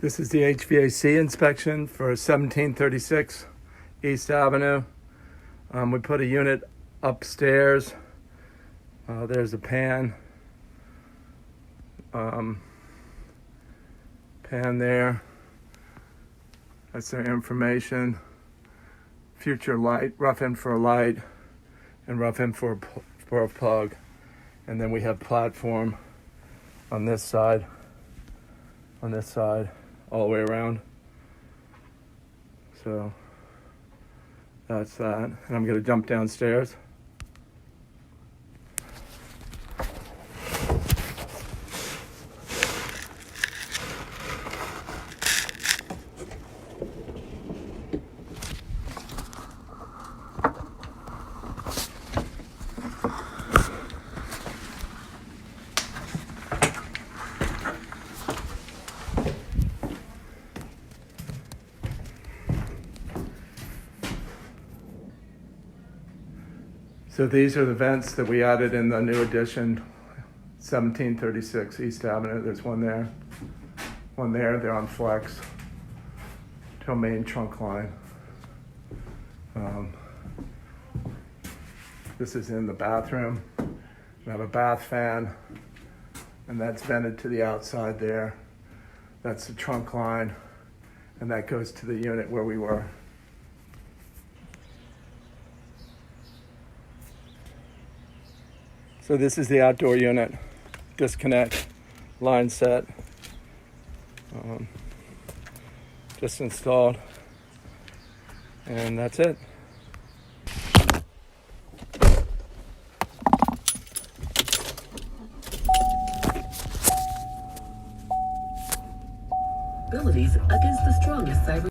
This is the HVAC inspection for 1736 East Avenue. We put a unit upstairs. There's a pan. Pan there. That's their information. Future light, rough in for a light, and rough in for a plug. And then we have platform on this side, all the way around. So that's that. And I'm gonna jump downstairs. So these are the vents that we added in the new addition, 1736 East Avenue. There's one there, they're on Hvac to a main trunk line. This is in the bathroom. We have a bath fan, and that's vented to the outside there. That's the trunk line, and that goes to the unit where we were. So this is the outdoor unit, disconnect, line set, just installed, and that's it. Abilities against the strongest cyber